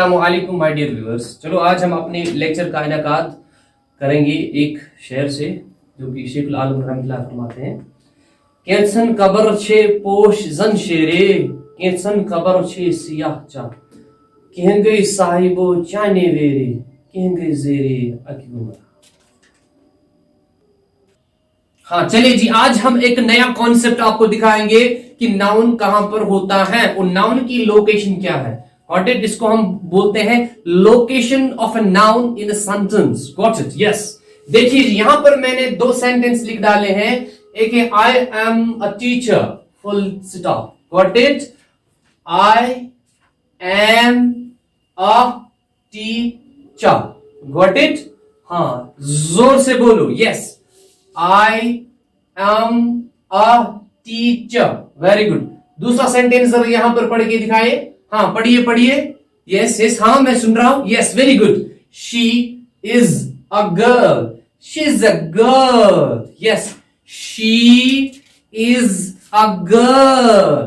अस्सलामुअलैकुम my dear viewers. चलो आज हम अपने लेक्चर का इनेकाद करेंगे एक शेर से जो कि शेख आलम रहमतुल्लाह फरमाते हैं। कैसन कबर छे पोश जन शेरे, कैसन कबर छे सियाह चा, कहेंगे साहिबो चाने वेरे, कहेंगे जेरे अकीमत। हाँ चलिए जी, आज हम एक नया कॉन्सेप्ट आपको दिखाएंगे कि नाउन कहां पर होता है और नाउन की लोकेशन क्या है। Got it? इसको हम बोलते हैं location of a noun in a sentence. Got it? Yes. देखिए यहां पर मैंने दो सेंटेंस लिख डाले हैं। एक है I am a teacher, full stop. Got it? I am a teacher. Got it? हाँ जोर से बोलो। Yes, I am a teacher. Very good. दूसरा सेंटेंस जरा यहां पर पढ़ के दिखाए। हाँ पढ़िए पढ़िए। यस यस, हाँ मैं सुन रहा हूं। Yes very good. She is a girl. She is a girl. Yes, she is a girl.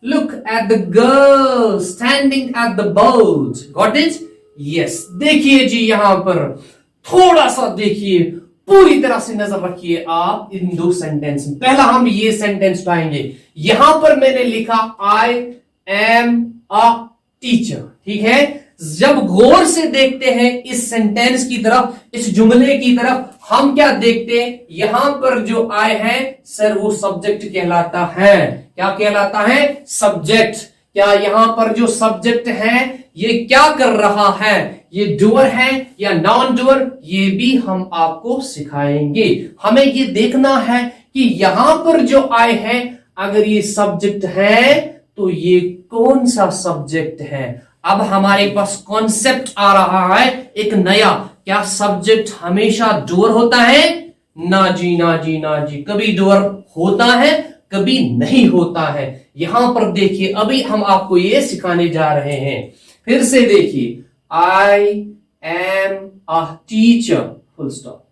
Look at the girl standing at the boat. Got it? Yes. देखिए जी यहां पर थोड़ा सा देखिए, पूरी तरह से नजर रखिए आप इन दो सेंटेंस में। पहला हम ये सेंटेंस उठाएंगे। यहां पर मैंने लिखा आई एम अ टीचर। ठीक है, जब गौर से देखते हैं इस सेंटेंस की तरफ, इस जुमले की तरफ, हम क्या देखते हैं? यहां पर जो आई है सर वो सब्जेक्ट कहलाता है। क्या कहलाता है? सब्जेक्ट। क्या यहां पर जो सब्जेक्ट है ये क्या कर रहा है? ये डूअर है या नॉन डूअर? ये भी हम आपको सिखाएंगे। हमें ये देखना है कि यहां पर जो आई है अगर ये सब्जेक्ट है तो ये कौन सा सब्जेक्ट है। अब हमारे पास कॉन्सेप्ट आ रहा है एक नया। क्या सब्जेक्ट हमेशा डूअर होता है? ना जी ना जी ना जी, कभी डूअर होता है कभी नहीं होता है। यहां पर देखिए अभी हम आपको ये सिखाने जा रहे हैं। फिर से देखिए, I am a teacher, full stop.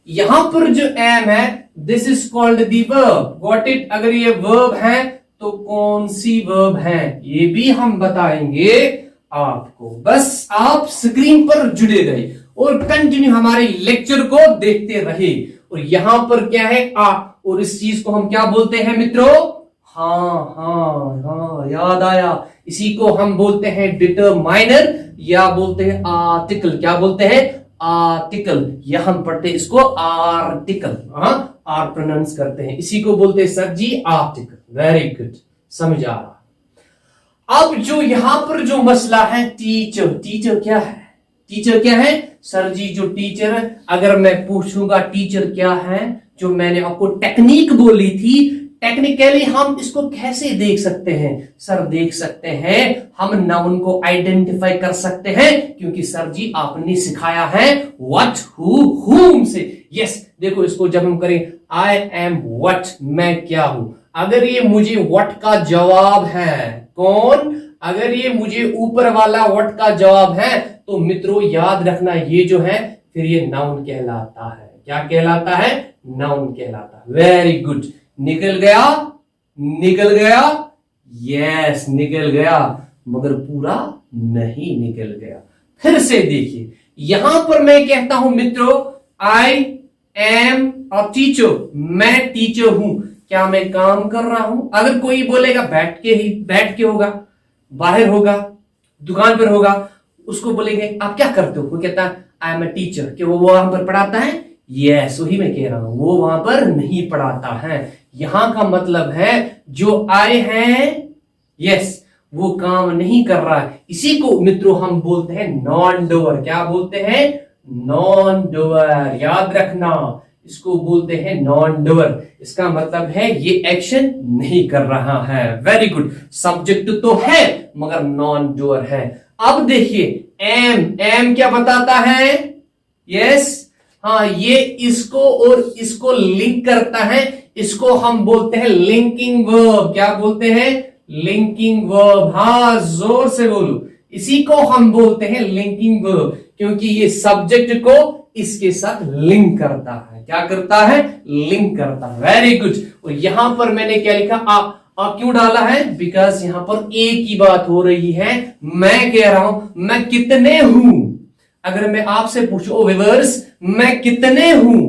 यहां पर जो एम है this is called the verb. Got it? अगर ये वर्ब है तो कौन सी वर्ब है ये भी हम बताएंगे आपको। बस आप स्क्रीन पर जुड़े रहे और कंटिन्यू हमारे लेक्चर को देखते रहे। और यहां पर क्या है? आ, और इस चीज को हम क्या बोलते हैं मित्रों? हाँ हाँ हाँ, याद आया। इसी को हम बोलते हैं डिटरमाइनर या बोलते हैं आर्टिकल। क्या बोलते हैं? आर्टिकल। या हम पढ़ते हैं इसको आर्टिकल। हाँ, आर प्रोनाउंस करते हैं, इसी को बोलते हैं सर जी आर्टिकल। वेरी गुड, समझ आ रहा। अब जो यहां पर जो मसला है टीचर। टीचर क्या है? टीचर क्या है सर जी? जो टीचर है, अगर मैं पूछूंगा टीचर क्या है, जो मैंने आपको टेक्निक बोली थी, टेक्निकली हम इसको कैसे देख सकते हैं? सर देख सकते हैं, हम नाउन को आइडेंटिफाई कर सकते हैं क्योंकि सर जी आपने सिखाया है व्हाट, हु, हुम से। यस देखो इसको जब हम करें आई एम व्हाट, मैं क्या हूं। अगर ये मुझे व्हाट का जवाब है, कौन? अगर ये मुझे ऊपर वाला व्हाट का जवाब है तो मित्रों याद रखना ये जो है फिर ये नाउन कहलाता है। क्या कहलाता है? नाउन कहलाता है। Very good. निकल गया? निकल गया? यस निकल गया, मगर पूरा नहीं निकल गया। फिर से देखिए, यहां पर मैं कहता हूं मित्रों आई एम अ टीचर, मैं टीचर हूं। क्या मैं काम कर रहा हूं? अगर कोई बोलेगा बैठ के होगा, बाहर होगा, दुकान पर होगा, उसको बोलेंगे आप क्या करते हो? वो कहता है आई एम अ टीचर। कि वो वहां पर पढ़ाता है? यस वही मैं कह रहा हूं, वो वहां पर नहीं पढ़ाता है। यहां का मतलब है जो आए हैं यस वो काम नहीं कर रहा है। इसी को मित्रों हम बोलते हैं नॉन डूअर। क्या बोलते हैं? Non doer. याद रखना, इसको बोलते हैं नॉन डूअर। इसका मतलब है ये एक्शन नहीं कर रहा है। Very good. सब्जेक्ट तो है मगर नॉन डूअर है। अब देखिए एम, एम क्या बताता है? यस हाँ, ये इसको और इसको लिंक करता है। इसको हम बोलते हैं लिंकिंग वर्ब। क्या बोलते हैं? Linking verb. हाँ जोर से बोलो, इसी को हम बोलते हैं लिंकिंग वर्ब क्योंकि ये सब्जेक्ट को इसके साथ लिंक करता है। क्या करता है? लिंक करता है। Very good. और यहां पर मैंने क्या लिखा? क्यों डाला है? बिकॉज यहां पर एक की बात हो रही है। मैं कह रहा हूं मैं कितने हूं। अगर मैं आपसे पूछूं व्यूअर्स मैं कितने हूं,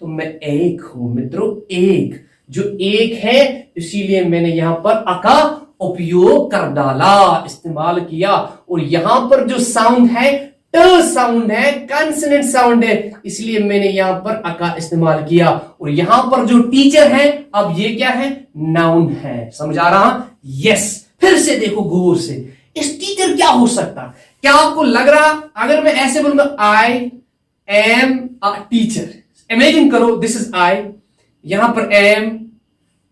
तो मैं एक हूं मित्रों, एक। जो एक है इसीलिए मैंने यहां पर अ का उपयोग कर डाला, इस्तेमाल किया। और यहां पर जो साउंड है ट साउंड है, कंसोनेंट साउंड है, इसलिए मैंने यहां पर अ का इस्तेमाल किया। और यहां पर जो टीचर है, अब ये क्या है? नाउन है। समझ आ रहा? यस। फिर से देखो गौर से, इस टीचर क्या हो सकता? क्या आपको लग रहा अगर मैं ऐसे बोलूंगा I am a teacher, imagine करो दिस इज आई, यहां पर एम,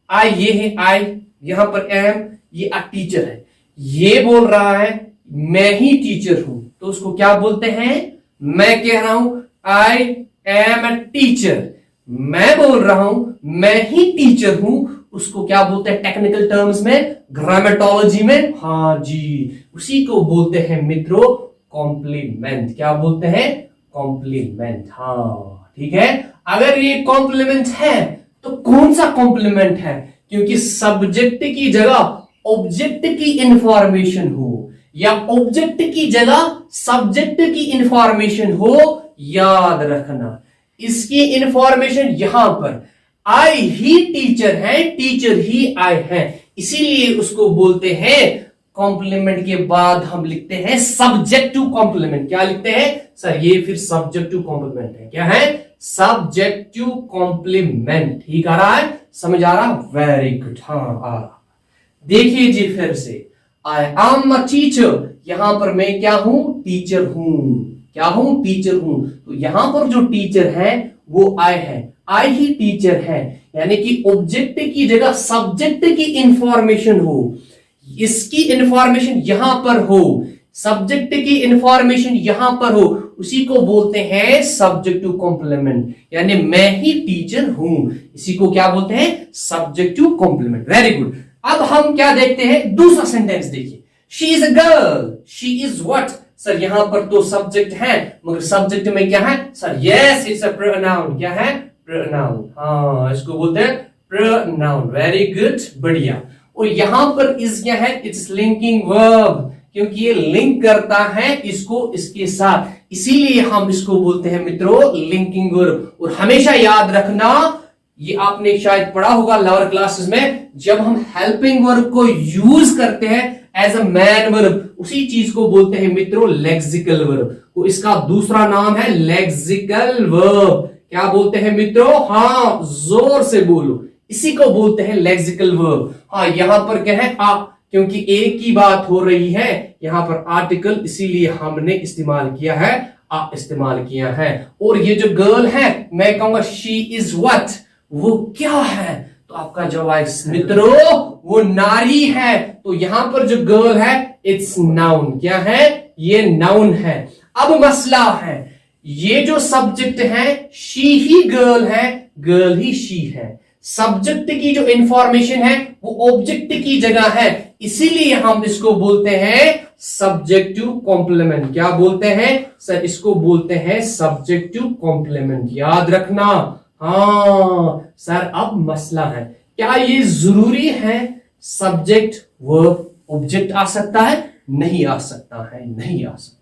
आई ये है आई, यहां पर एम, ये अ टीचर है। ये बोल रहा है मैं ही टीचर हूं, तो उसको क्या बोलते हैं? मैं कह रहा हूं आई एम अ टीचर, मैं बोल रहा हूं मैं ही टीचर हूं, उसको क्या बोलते हैं टेक्निकल टर्म्स में, ग्रामेटोलॉजी में? हाँ जी, उसी को बोलते हैं मित्रों कॉम्प्लीमेंट। क्या बोलते हैं? कॉम्प्लीमेंट। हाँ ठीक है। अगर ये कॉम्प्लीमेंट है तो कौन सा कॉम्प्लीमेंट है? क्योंकि सब्जेक्ट की जगह ऑब्जेक्ट की इंफॉर्मेशन हो, या ऑब्जेक्ट की जगह सब्जेक्ट की इंफॉर्मेशन हो। याद रखना इसकी इंफॉर्मेशन यहां पर आई ही टीचर है, टीचर ही आई है, इसीलिए उसको बोलते हैं कॉम्प्लीमेंट। के बाद हम लिखते हैं सब्जेक्टिव कॉम्प्लीमेंट। क्या लिखते हैं सर? ये फिर सब्जेक्टिव कॉम्प्लीमेंट है। क्या है? Subjective complement. ठीक आ रहा है? समझ आ रहा? Very good. हाँ आ रहा। देखिए जी फिर से, आई एम अ टीचर, यहां पर मैं क्या हूं? टीचर हूं। क्या हूं? टीचर हूं। तो यहां पर जो टीचर है वो आई है, आई ही टीचर है, यानी कि ऑब्जेक्ट की जगह सब्जेक्ट की इंफॉर्मेशन हो, इसकी इंफॉर्मेशन यहां पर हो, सब्जेक्ट की इंफॉर्मेशन यहां पर हो, उसी को बोलते हैं सब्जेक्टिव कॉम्प्लीमेंट। यानी मैं ही टीचर हूं, इसी को क्या बोलते हैं? Subjective complement. Very good. अब हम क्या देखते हैं? दूसरा सेंटेंस देखिए, she is a girl, she is what? Sir यहां पर तो सब्जेक्ट है, मगर सब्जेक्ट में क्या है sir? Yes it's a pronoun. क्या है? प्रोनाउन। हाँ इसको बोलते हैं प्रोनाउन। वेरी गुड, बढ़िया। और यहां पर इज क्या है? इट्स लिंकिंग वर्ब, क्योंकि ये लिंक करता है इसको इसके साथ, इसीलिए हम इसको बोलते हैं मित्रों लिंकिंग वर्ब। और हमेशा याद रखना, ये आपने शायद पढ़ा होगा लोअर क्लासेस में, जब हम हेल्पिंग वर्ब को यूज करते हैं एज अ मैन वर्ब, उसी चीज को बोलते हैं मित्रों लेक्सिकल वर्ब। तो इसका दूसरा नाम है लेक्सिकल वर्ब। क्या बोलते हैं मित्रों? हाँ जोर से बोलो, इसी को बोलते हैं लेक्सिकल वर्ब। हाँ यहां पर क्या है? आ, क्योंकि एक की बात हो रही है, यहां पर आर्टिकल, इसीलिए हमने इस्तेमाल किया है, आ इस्तेमाल किया है। और ये जो गर्ल है, मैं कहूंगा शी इज व्हाट? वो क्या है? तो आपका जवाब मित्रों वो नारी है। तो यहां पर जो गर्ल है इट्स नाउन। क्या है? ये नाउन है। अब मसला है, ये जो सब्जेक्ट है शी ही गर्ल है, गर्ल ही शी है। सब्जेक्ट की जो इंफॉर्मेशन है वो ऑब्जेक्ट की जगह है, इसीलिए हम इसको बोलते हैं सब्जेक्टिव कॉम्प्लीमेंट। क्या बोलते हैं सर? इसको बोलते हैं सब्जेक्टिव कॉम्प्लीमेंट। याद रखना। हाँ सर अब मसला है, क्या ये जरूरी है सब्जेक्ट वर्ब ऑब्जेक्ट आ सकता है? नहीं आ सकता है, नहीं आ सकता।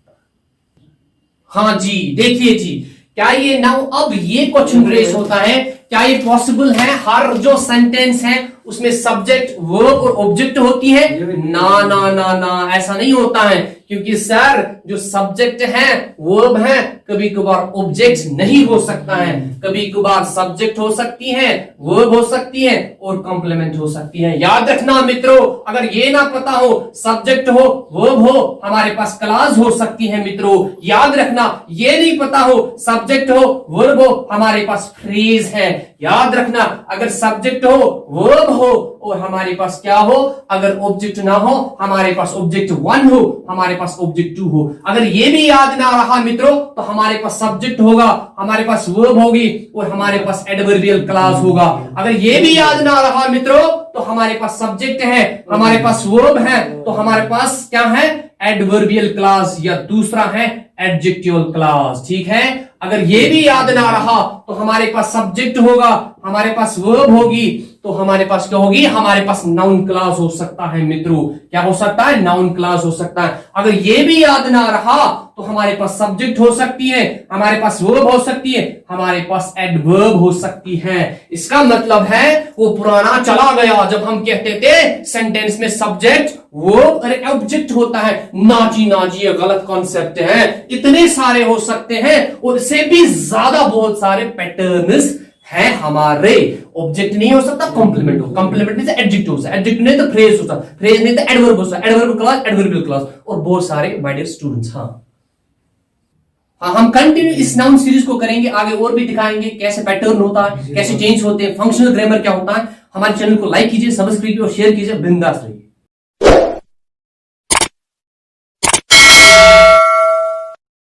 हाँ जी देखिए जी, क्या ये नाउ अब ये क्वेश्चन रेस होता है, क्या ये पॉसिबल है हर जो सेंटेंस है उसमें सब्जेक्ट वर्ब और ऑब्जेक्ट होती है? ना ना ना ना, ऐसा नहीं होता है, क्योंकि सर जो सब्जेक्ट है वर्ब है, कभी कभार ऑब्जेक्ट नहीं हो सकता है, कभी कभार सब्जेक्ट हो सकती है, वर्ब हो सकती है और कॉम्प्लीमेंट हो सकती है। याद रखना मित्रों, अगर ये ना पता हो सब्जेक्ट हो वर्ब हो, हमारे पास क्लास हो सकती है मित्रों। याद रखना, ये नहीं पता हो सब्जेक्ट हो वर्ब हो, हमारे पास फ्रेज है। याद रखना, अगर सब्जेक्ट हो वर्ब हो और हमारे पास क्या हो, अगर ऑब्जेक्ट ना हो हमारे पास ऑब्जेक्ट 1 हो, हमारे पास ऑब्जेक्ट 2 हो। अगर ये भी याद ना रहा मित्रों तो हमारे पास सब्जेक्ट होगा, हमारे पास वर्ब होगी और हमारे पास एडवर्बियल क्लॉज होगा। अगर ये भी याद ना रहा मित्रों तो हमारे पास सब्जेक्ट है, हमारे पास वर्ब है, तो हमारे पास क्या है? एडवर्बियल क्लॉज, या दूसरा है एडजेक्टिवल क्लॉज। ठीक है, अगर ये भी याद ना रहा तो हमारे पास सब्जेक्ट होगा, हमारे पास वर्ब होगी तो हमारे पास क्या होगी, हमारे पास नाउन क्लास हो सकता है मित्रों। क्या हो सकता है, नाउन क्लास हो सकता है। अगर ये भी याद ना रहा तो हमारे पास सब्जेक्ट हो सकती है, हमारे पास वर्ब हो सकती है, हमारे पास एडवर्ब हो सकती है। इसका मतलब है वो पुराना चला गया जब हम कहते थे सेंटेंस में सब्जेक्ट वर्ब और ऑब्जेक्ट होता है। नाजी नाजी ये गलत कॉन्सेप्ट है। इतने सारे हो सकते हैं और इससे भी ज्यादा बहुत सारे पैटर्न्स है हमारे। ऑब्जेक्ट नहीं हो सकता, कॉम्प्लीमेंट हो, कॉम्प्लीमेंट नहीं तो एडजेक्टिव हो सकता, एडजेक्टिव नहीं तो फ्रेज हो सकता, फ्रेज नहीं तो एडवर्ब हो सकता, एडवर्ब क्लास, एडवर्बियल क्लास और बहुत सारे माय डियर स्टूडेंट्स। हाँ, हम कंटिन्यू इस नाउन सीरीज को करेंगे आगे और भी दिखाएंगे कैसे पैटर्न होता है, कैसे चेंज होते हैं, फंक्शनल ग्रामर क्या होता है। हमारे चैनल को लाइक कीजिए, सब्सक्राइब और शेयर कीजिए। बिंदास रहिए।